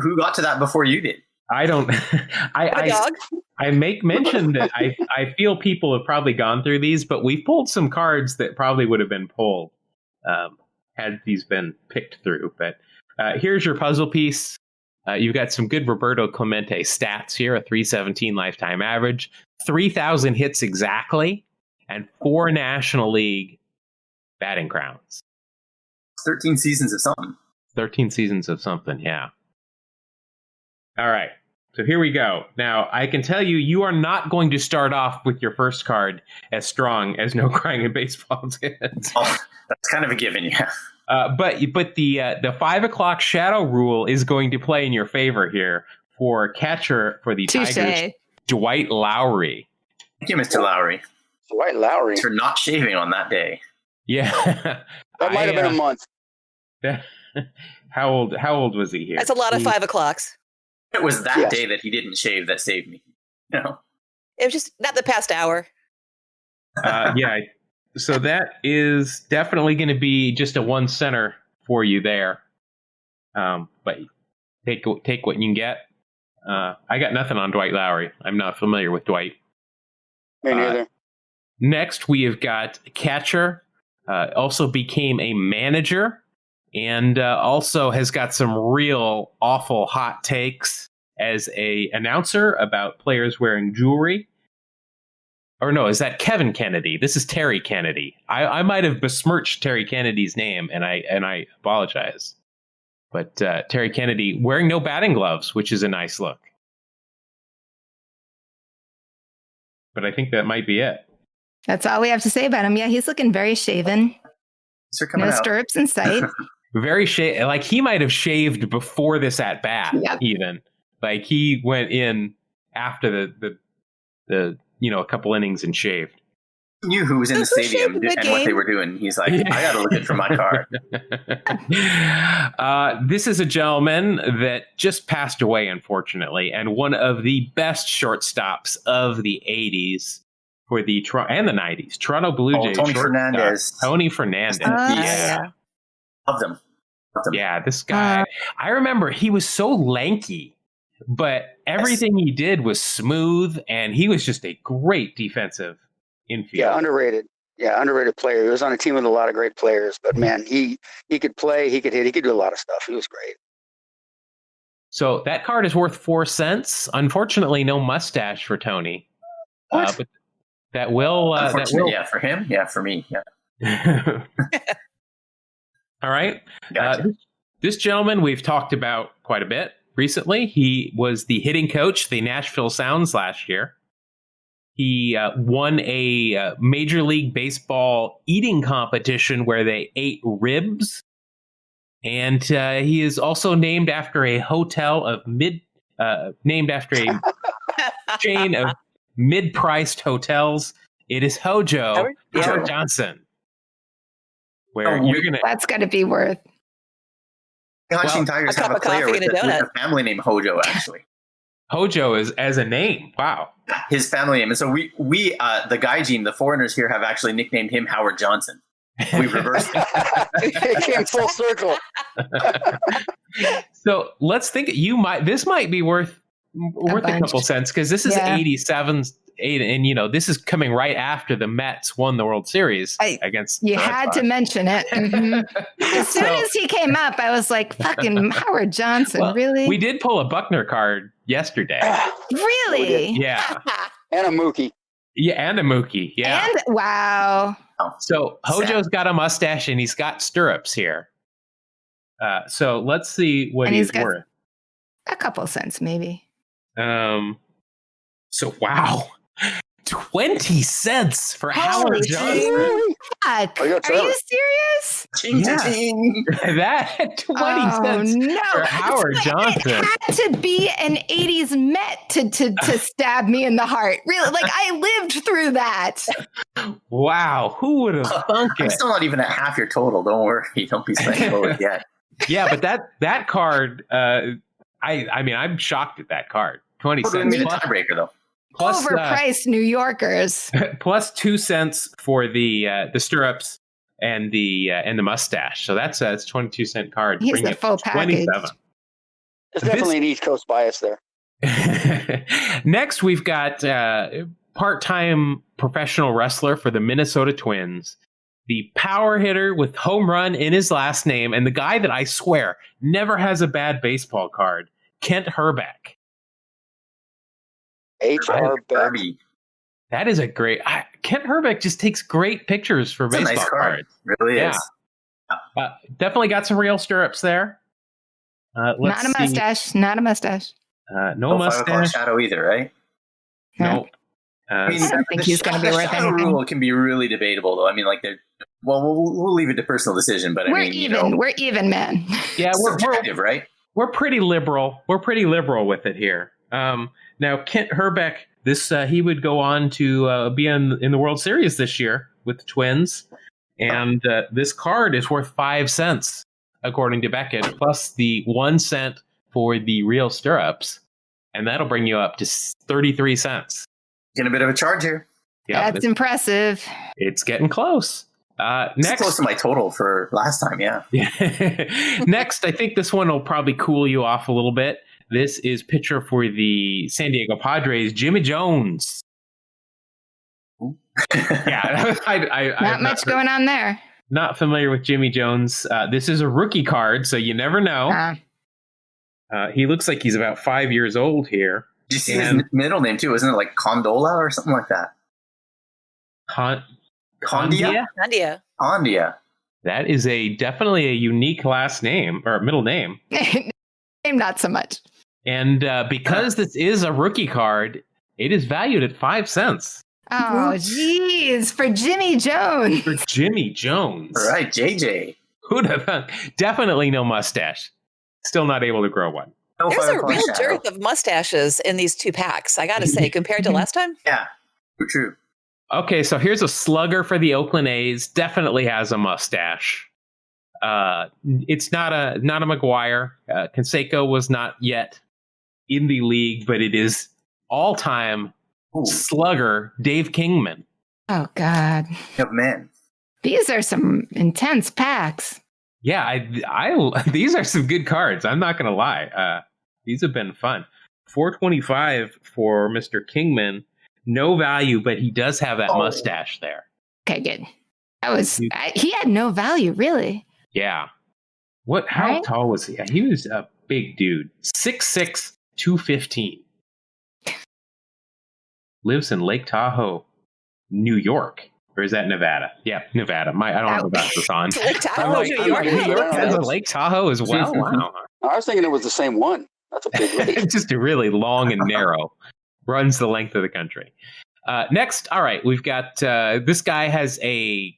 Who got to that before you did? I don't. I make mention that I feel people have probably gone through these, but we've pulled some cards that probably would have been pulled had these been picked through. But here's your puzzle piece. You've got some good Roberto Clemente stats here, a 317 lifetime average, 3,000 hits exactly, and 4 National League batting crowns. 13 seasons of something. 13 seasons of something, yeah. All right, so here we go. Now, I can tell you are not going to start off with your first card as strong as No Crying in Baseball did. Oh, that's kind of a given, yeah. But the 5 o'clock shadow rule is going to play in your favor here for catcher for the Tigers, Dwight Lowry. Thank you, Mr. Lowry. Dwight Lowry. For not shaving on that day. Yeah. That might have been a month. How old was he here? That's a lot of 5 o'clocks. It was that day that he didn't shave that saved me. It was just not the past hour. Yeah. So that is definitely going to be just a 1 center for you there. But take what you can get. I got nothing on Dwight Lowry. I'm not familiar with Dwight. Me neither. Next, we have got catcher. Also became a manager, and also has got some real awful hot takes as a announcer about players wearing jewelry. Or no, is that Kevin Kennedy? This is Terry Kennedy. I might have besmirched Terry Kennedy's name, and I apologize. But Terry Kennedy wearing no batting gloves, which is a nice look. But I think that might be it. That's all we have to say about him. Yeah, he's looking very shaven. No stirrups in sight. Very like he might have shaved before this at bat. Yep. Even like he went in after the a couple innings and shaved. He knew who was in the stadium and what they were doing. He's like, I got to look it from my car. This is a gentleman that just passed away, unfortunately, and one of the best shortstops of the 80s for the and the 90s. Toronto Blue Jays. Tony Fernandez. Tony Fernandez. Yeah. Love them. Yeah, this guy. I remember he was so lanky, but everything he did was smooth, and he was just a great defensive infield. Yeah, underrated. Yeah, underrated player. He was on a team with a lot of great players, but man, he could play, he could hit, he could do a lot of stuff. He was great. So that card is worth 4 cents. Unfortunately, no mustache for Tony. But that will. Yeah, for him. Yeah, for me. Yeah. All right. Gotcha. This gentleman we've talked about quite a bit recently. He was the hitting coach, the Nashville Sounds last year. He won a Major League Baseball eating competition where they ate ribs. And he is also named after a hotel of named after a chain of mid-priced hotels. It is Hojo Howard Johnson. Where you're gonna. That's got to be worth. Hanshin Tigers have a player with a family named Hojo, actually. Hojo is as a name. Wow. His family name. And so we the Gaijin, the foreigners here, have actually nicknamed him Howard Johnson. We reversed it. It came full circle. So let's think. This might be worth worth a couple cents because this is 87. And this is coming right after the Mets won the World Series against. You had to mention it. Mm-hmm. As soon as he came up, I was like, "Fucking Howard Johnson, really?" We did pull a Buckner card yesterday. Really? Yeah. And a Mookie. Yeah, and a Mookie. Yeah. And wow. So Hojo's got a mustache and he's got stirrups here. So let's see what he's worth. A couple cents, maybe. So wow. 20 cents for Howard Johnson. Fuck. Are you serious? That 20 cents for Howard Johnson. It had to be an 80s Met to stab me in the heart. Really, like I lived through that. Wow, who would have thunk it? I'm still not even at half your total. Don't worry, don't be spending lower yet. Yeah, but that card, I'm shocked at that card. 20 cents. Tiebreaker though. Plus, overpriced New Yorkers. Plus 2 cents for the stirrups and the mustache. So that's 22-cent card. He's the full package. 27. There's definitely an East Coast bias there. Next, we've got part-time professional wrestler for the Minnesota Twins, the power hitter with home run in his last name, and the guy that I swear never has a bad baseball card, Kent Hrbek. Hrbek. That is a great. Kent Hrbek just takes great pictures for baseball nice cards. Really is. Definitely got some real stirrups there. Not a mustache. Not a mustache. No mustache. Shadow either, right? No. I don't think he's going to be worth anything. Rule can be really debatable, though. I mean, we'll leave it to personal decision, but we're even, man. Yeah, we're right. We're pretty liberal. We're pretty liberal with it here. Now, Kent Hrbek, he would go on to be in the World Series this year with the Twins, and this card is worth 5 cents according to Beckett, plus the 1 cent for the real stirrups, and that'll bring you up to 33 cents. Getting a bit of a charge here. Yeah, that's impressive. It's getting close. Next, close to my total for last time. Yeah. Next, I think this one will probably cool you off a little bit. This is pitcher for the San Diego Padres, Jimmy Jones. Yeah, not much going on there. Not familiar with Jimmy Jones. This is a rookie card, so you never know. He looks like he's about 5 years old here. Did you see his middle name too? Isn't it like Condola or something like that? Condia? Condia. That is definitely a unique last name or middle name. Name not so much. And because this is a rookie card, it is valued at 5 cents. Oh, geez. For Jimmy Jones. For Jimmy Jones. All right, JJ. Who'd have thought? Definitely no mustache. Still not able to grow one. There's a real dearth of mustaches in these two packs, I got to say, compared to last time. Yeah, true. Okay, so here's a slugger for the Oakland A's. Definitely has a mustache. It's not a McGuire. Canseco was not yet in the league, but it is all-time slugger Dave Kingman. Oh, God. Oh, man. These are some intense packs. Yeah, these are some good cards. I'm not going to lie. These have been fun. $4.25 for Mr. Kingman. No value, but he does have that mustache there. Okay, good. He had no value, really. Yeah. How tall was he? He was a big dude. 6'6", 215. Lives in Lake Tahoe, New York. Or is that Nevada? Yeah, Nevada. I don't have about this on. Lake Tahoe, New York. New York has a Lake Tahoe as well? Wow. I was thinking it was the same one. That's a big lake. It's just really long and narrow. Runs the length of the country. Next, all right, we've got this guy has a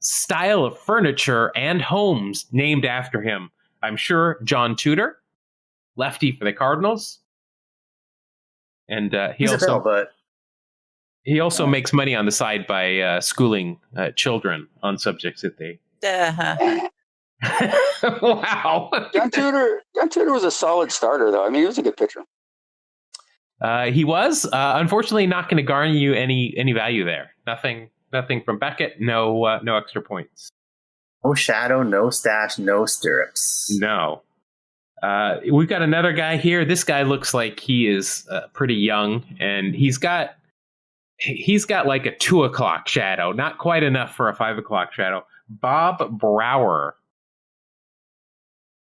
style of furniture and homes named after him. I'm sure John Tudor, lefty for the Cardinals, and he also makes money on the side by schooling children on subjects that they. Wow. John Tudor was a solid starter, though. I mean, he was a good pitcher. He was unfortunately not going to garner you any value there. Nothing from Beckett. No extra points. No shadow, no stash, no stirrups. No. We've got another guy here. This guy looks like he is pretty young, and he's got like a 2 o'clock shadow, not quite enough for a 5 o'clock shadow. Bob Brower.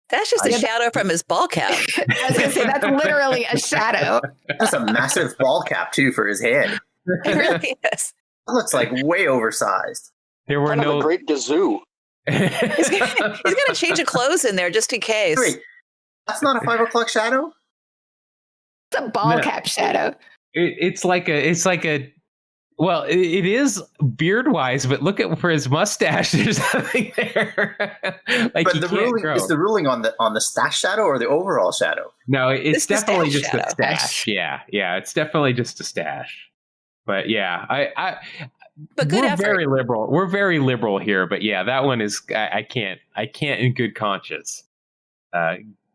That's just a shadow from his ball cap. I was going to say, that's literally a shadow. That's a massive ball cap, too, for his head. It really is. It looks like way oversized. There were Kind of no a great gazoo. He's got a change of clothes in there just in case. Wait, that's not a 5 o'clock shadow? It's a ball cap shadow. It's like a. Well, it is beard wise, but look at for his mustache. There's nothing there. Like, but is the ruling on the stash shadow or the overall shadow? No, it's definitely just shadow. a stash. Yeah, it's definitely just a stash. But yeah, But good we're effort. very liberal. We're very liberal here. But yeah, that one is I can't in good conscience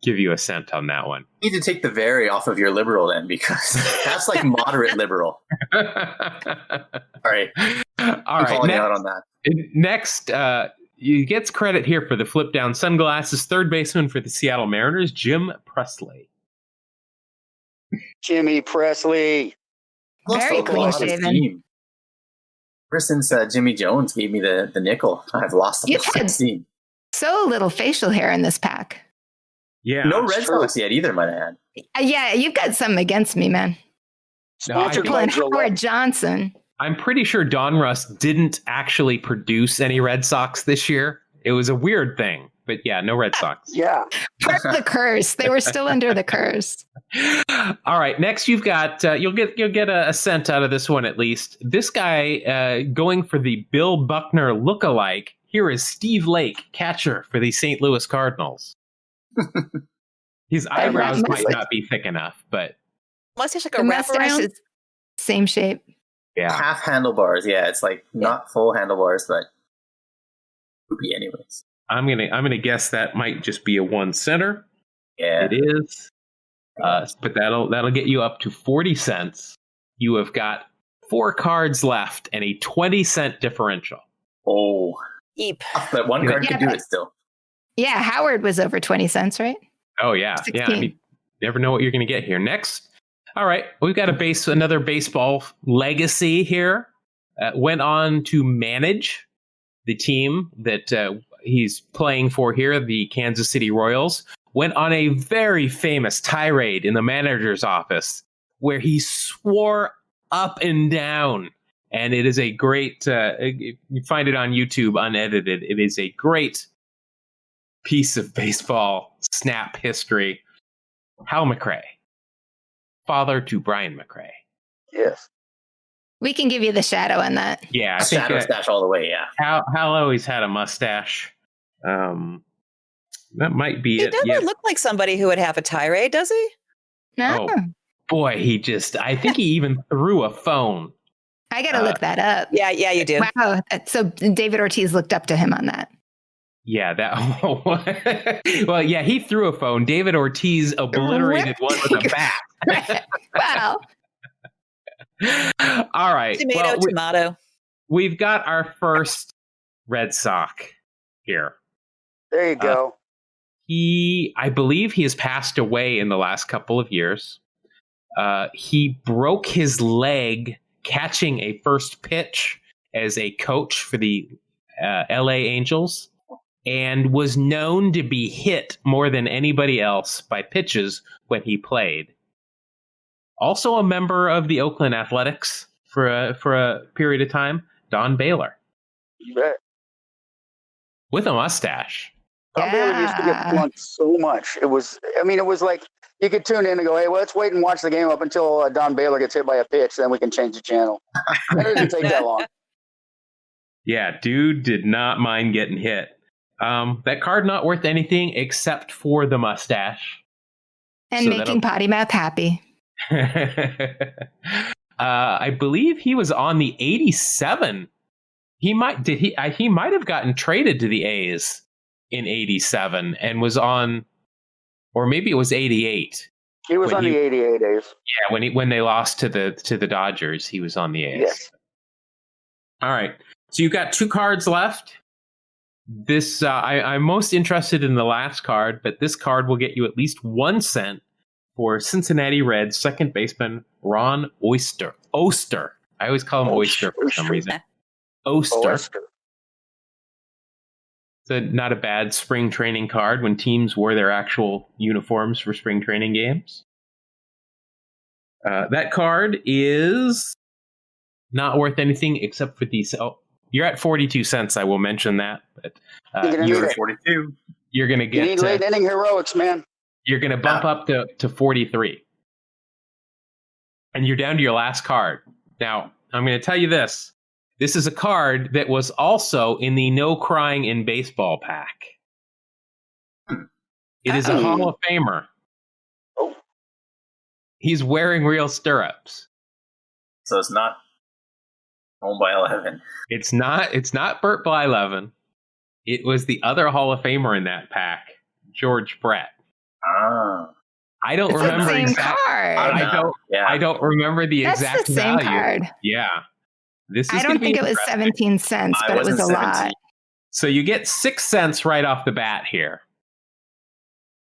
give you a cent on that one. You need to take the very off of your liberal then, because that's like moderate liberal. All right. All right. Calling out on that. Next, he gets credit here for the flip down sunglasses. Third baseman for the Seattle Mariners, Jim Presley. Jimmy Presley. Very clean shaven. Ever since Jimmy Jones gave me the nickel, I've lost the steam. So little facial hair in this pack. Yeah, no Red Sox yet either, might I add. Yeah, you've got something against me, man. Sponsored by Howard Johnson. I'm pretty sure Donruss didn't actually produce any Red Sox this year. It was a weird thing, but yeah, no Red Sox. Yeah, part of the curse. They were still under the curse. All right, next you've got you'll get a cent out of this one at least. This guy going for the Bill Buckner lookalike. Here is Steve Lake, catcher for the St. Louis Cardinals. His eyebrows might not be thick enough, but mustache like the a mustache wraparound. is same shape. Yeah, half handlebars. Yeah, it's like not full handlebars, but would be anyways. I'm gonna guess that might just be a 1 center. Yeah, it is. But that'll get you up to 40 cents. You have got 4 cards left and a 20-cent differential. Oh, Eep. But one card could do it still. Yeah, Howard was over 20 cents, right? Oh yeah, 16. yeah. I mean, never know what you're going to get here. Next, all right, we've got another baseball legacy here. Went on to manage the team that he's playing for here, the Kansas City Royals. Went on a very famous tirade in the manager's office where he swore up and down. And it is a great, you find it on YouTube unedited. It is a great piece of baseball snap history. Hal McRae, father to Brian McRae. Yes. We can give you the shadow on that. Yeah, I think mustache all the way. Yeah. Hal always had a mustache. That might be it. He doesn't look like somebody who would have a tirade, does he? No. Oh, boy, I think he even threw a phone. I got to look that up. Yeah, you do. Wow. So David Ortiz looked up to him on that. Yeah, well, yeah, he threw a phone. David Ortiz obliterated one with a bat. Wow. All right. Tomato. We've got our first Red Sox here. There you go. I believe he has passed away in the last couple of years. He broke his leg catching a first pitch as a coach for the LA Angels, and was known to be hit more than anybody else by pitches when he played. Also a member of the Oakland Athletics for a period of time, Don Baylor. You bet. With a mustache. Don Baylor used to get flunked so much. It was like you could tune in and go, hey, well, let's wait and watch the game up until Don Baylor gets hit by a pitch, then we can change the channel. It doesn't take that long. Yeah, dude did not mind getting hit. That card not worth anything except for the mustache. And so making Potty Mouth happy. I believe he was on the 87. He might have gotten traded to the A's in 87 and was on, or maybe it was 88. He was on the 88 A's. Yeah, when they lost to the Dodgers, he was on the A's. Yes. All right. So you've got 2 cards left. This I'm most interested in the last card, but this card will get you at least 1 cent for Cincinnati Reds second baseman Ron Oster. I always call him Oyster for some reason. Oster. It's not a bad spring training card when teams wore their actual uniforms for spring training games. That card is not worth anything except for these. Oh, you're at 42 cents. I will mention that. But you're at 42. You're going to get. You need late inning heroics, man. You're going to bump up to 43. And you're down to your last card. Now, I'm going to tell you this. This is a card that was also in the No Crying in Baseball pack. It is a Hall of Famer. Oh. He's wearing real stirrups. So it's not Home by 11. It's not Burt Blyleven. It was the other Hall of Famer in that pack, George Brett. Ah. I don't it's remember the same exact, card. I don't remember the That's exact the same value. Card. Yeah. I don't think it was 17 cents, but it was a 17. Lot. So you get 6 cents right off the bat here.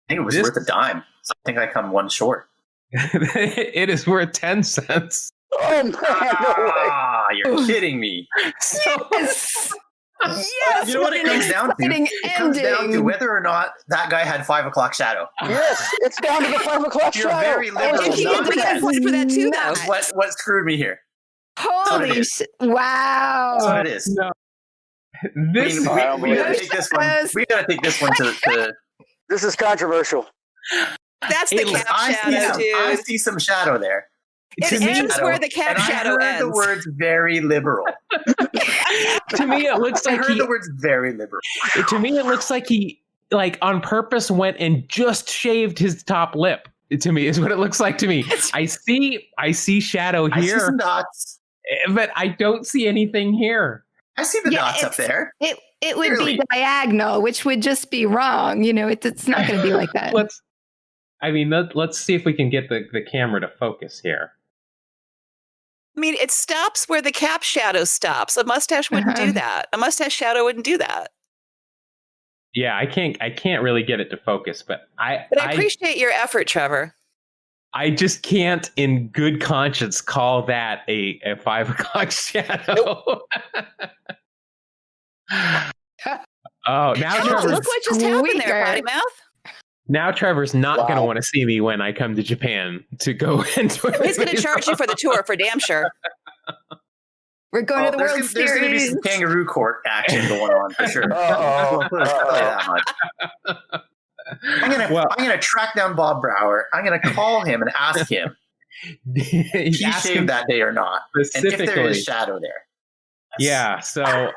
I think it was worth a dime. So I think I come one short. It is worth 10 cents. Oh, man, no way. You're kidding me. Yes. You know what it comes down to? It comes down to whether or not that guy had 5 o'clock shadow. Yes, it's down to the 5 o'clock You're shadow. very liberal. He get the point for that too, though. What screwed me here? Holy shit. Wow. That's what it is. No. We gotta take this one. We gotta take this one to This is controversial. That's the cap shadow, dude. I see some shadow there. It ends where the cap shadow ends. I heard the words very liberal. To me, it looks like I heard the words very liberal. To me, it looks like he, on purpose, went and just shaved his top lip. To me, is what it looks like to me. I see shadow here. I see some dots, but I don't see anything here. I see the dots up there. It would be diagonal, which would just be wrong. You know, it's not going to be like that. Let's see if we can get the camera to focus here. I mean, it stops where the cap shadow stops. A mustache wouldn't do that. A mustache shadow wouldn't do that. Yeah, I can't really get it to focus, but I appreciate your effort, Trevor. I just can't, in good conscience, call that a 5 o'clock shadow. Nope. Oh, now Trevor's look what just happened there, potty mouth. Now Trevor's not going to want to see me when I come to Japan to go into it. He's going to charge you for the tour for damn sure. We're going to the World Series. There's going to be some kangaroo court action going on for sure. I'll tell you that much. I'm gonna track down Bob Brower. I'm gonna call him and ask him he shaved that day or not, and if there is shadow there. Yeah. So.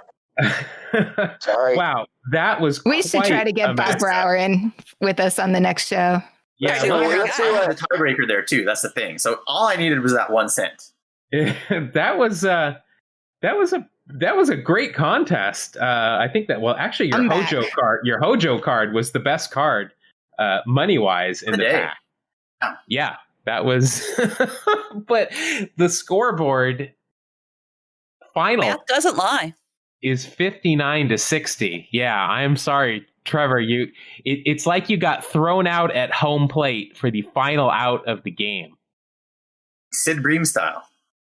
Sorry. Wow, that was. We should try to get Bob Brower in with us on the next show. Yeah, I had the tiebreaker there too. That's the thing. So all I needed was that 1 cent. That was a great contest. I think that actually your Hojo card was the best card money wise in the pack. Yeah, that was. But the scoreboard final math doesn't lie. Is 59-60. Yeah, I am sorry, Trevor. It's like you got thrown out at home plate for the final out of the game. Sid Bream style.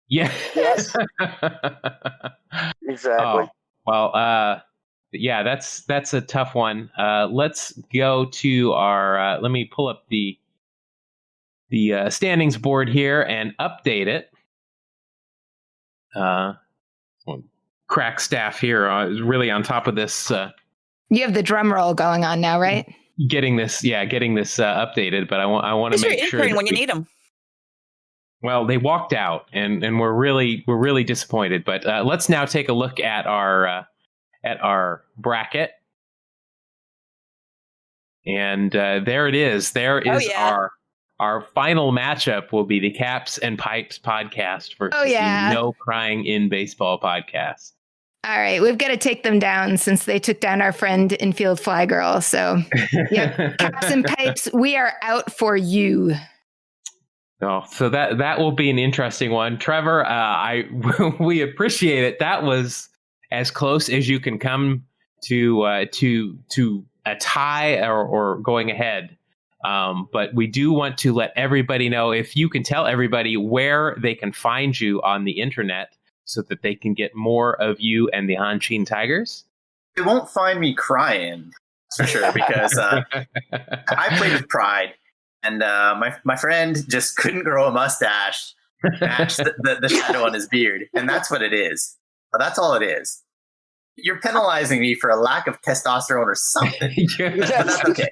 Yeah. Yes. Exactly. Oh, well, yeah, that's a tough one. Let's go to our. Let me pull up the standings board here and update it. Crack staff here is really on top of this. You have the drum roll going on now, right? Getting this updated, but I want to make sure when you need them. Well, they walked out, and we're really disappointed. But let's now take a look at our bracket, and there it is. There is our final matchup. Will be the Caps and Pipes podcast versus the No Crying in Baseball podcast. All right, we've got to take them down since they took down our friend Infield Fly Girl. So, yeah, Caps and Pipes, we are out for you. Oh, so that will be an interesting one, Trevor. We appreciate it. That was as close as you can come to a tie or going ahead. But we do want to let everybody know, if you can tell everybody where they can find you on the internet so that they can get more of you and the Hanshin Tigers. They won't find me crying, for sure, because I played with pride, and my friend just couldn't grow a mustache match the shadow on his beard, and that's what it is. But that's all it is. You're penalizing me for a lack of testosterone or something. But that's okay.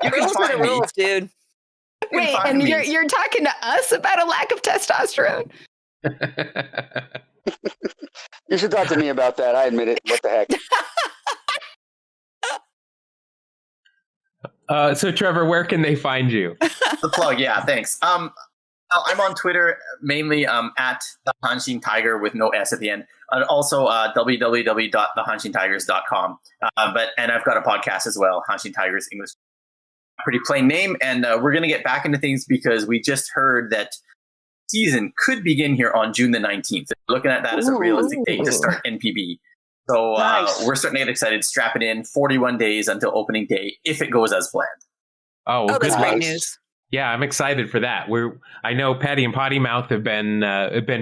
You can find me, rules, dude. Wait, and you're talking to us about a lack of testosterone? You should talk to me about that. I admit it. What the heck? So, Trevor, where can they find you? The plug, yeah, thanks. I'm on Twitter, mainly at the Hanshin Tiger with no S at the end. And also www.thehanshintigers.com. And I've got a podcast as well, Hanshin Tigers English. Pretty plain name, and we're going to get back into things because we just heard that season could begin here on June the 19th. We're looking at that as a realistic date to start NPB. So we're starting to get excited. Strap it in. 41 days until opening day, if it goes as planned. Oh, well, that's great news. Yeah, I'm excited for that. I know Patty and Potty Mouth have been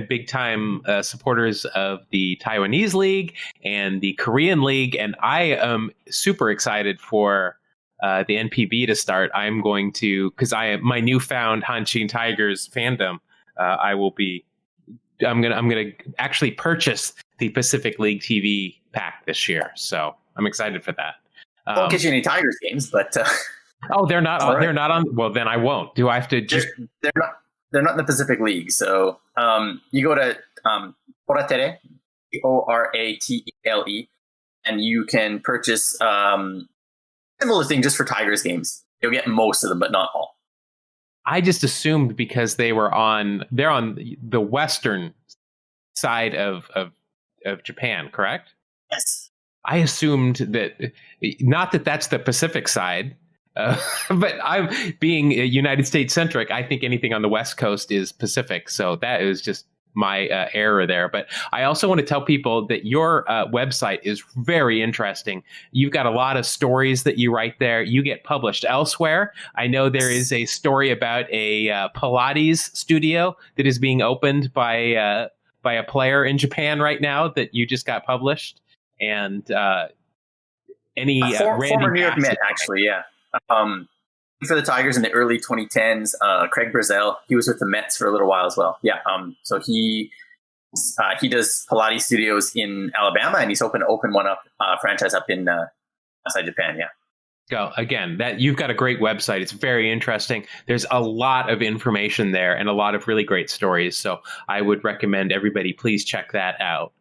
big time supporters of the Taiwanese League and the Korean League, and I am super excited for the NPB to start. I'm going to, because my newfound Hanshin Tigers fandom. I'm gonna actually purchase the Pacific League TV pack this year, so I'm excited for that. Won't get you any Tigers games, but. Oh, they're not on. Right. They're not on. Well, then I won't. Do I have to just? They're not in the Pacific League. So you go to Oratere, Oratele, and you can purchase similar thing just for Tigers games. You'll get most of them, but not all. I just assumed because they're on the western side of Japan, correct? Yes. I assumed that, not that that's the Pacific side. But I'm being United States centric. I think anything on the West Coast is Pacific. So that is just my error there. But I also want to tell people that your website is very interesting. You've got a lot of stories that you write there. You get published elsewhere. I know there is a story about a Pilates studio that is being opened by a player in Japan right now that you just got published. And any former New York Met, actually, yeah. For the Tigers in the early 2010s, Craig Brazel, he was with the Mets for a little while as well. Yeah. So he does Pilates studios in Alabama, and he's hoping to open one up, franchise up in outside Japan. Yeah. Go again. That you've got a great website. It's very interesting. There's a lot of information there and a lot of really great stories. So I would recommend everybody please check that out.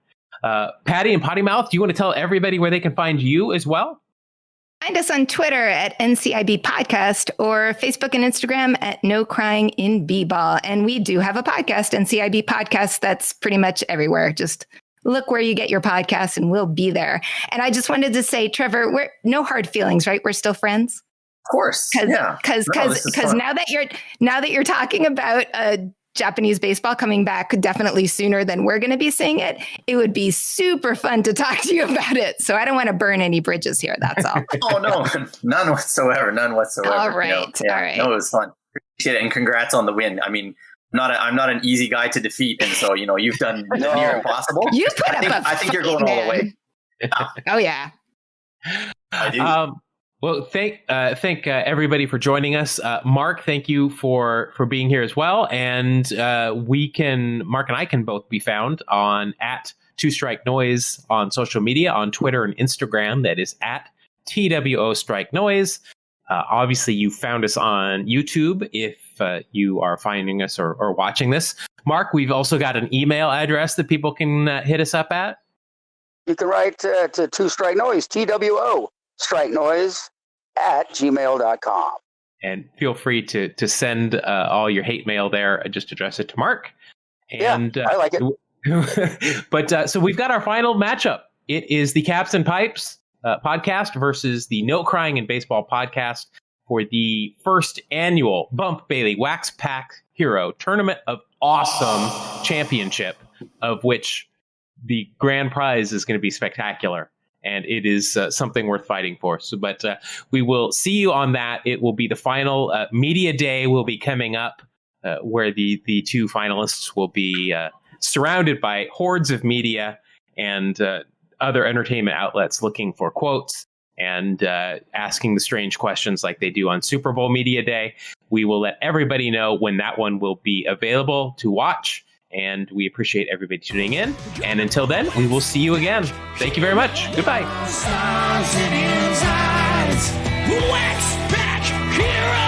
Patty and Potty Mouth, do you want to tell everybody where they can find you as well? Find us on Twitter at NCIB Podcast or Facebook and Instagram at No Crying in B-Ball. And we do have a podcast, NCIB Podcast, that's pretty much everywhere. Just look where you get your podcasts and we'll be there. And I just wanted to say, Trevor, we're no hard feelings, right? We're still friends. Of course. Because now that you're talking about Japanese baseball coming back definitely sooner than we're going to be seeing it, it would be super fun to talk to you about it. So I don't want to burn any bridges here. That's all. Oh, no, none whatsoever. All right. All right. No, it was fun. Appreciate it. And congrats on the win. I mean, I'm not an easy guy to defeat. And so, you've done the near impossible. You put I think you're going all the way. Yeah. Oh, yeah. I do. Well, thank everybody for joining us. Mark, thank you for being here as well. And Mark and I can both be found on at Two Strike Noise on social media, on Twitter and Instagram. That is at TWO Strike Noise. Obviously, you found us on YouTube if you are finding us or watching this. Mark, we've also got an email address that people can hit us up at. You can write to Two Strike Noise, TWO Strike Noise @gmail.com. And feel free to send all your hate mail there. Just address it to Mark. And I like it. But so we've got our final matchup. It is the Caps and Pipes podcast versus the No Crying in Baseball podcast for the first annual Bump Bailey Wax Pack Hero Tournament of Awesome Championship, of which the grand prize is going to be spectacular. and it is something worth fighting for. So, but we will see you on that. It will be the final media day will be coming up, where the two finalists will be surrounded by hordes of media and other entertainment outlets looking for quotes and asking the strange questions like they do on Super Bowl Media Day. We will let everybody know when that one will be available to watch, and we appreciate everybody tuning in. And until then, we will see you again. Thank you very much. Goodbye. Stars in his eyes, wax back here.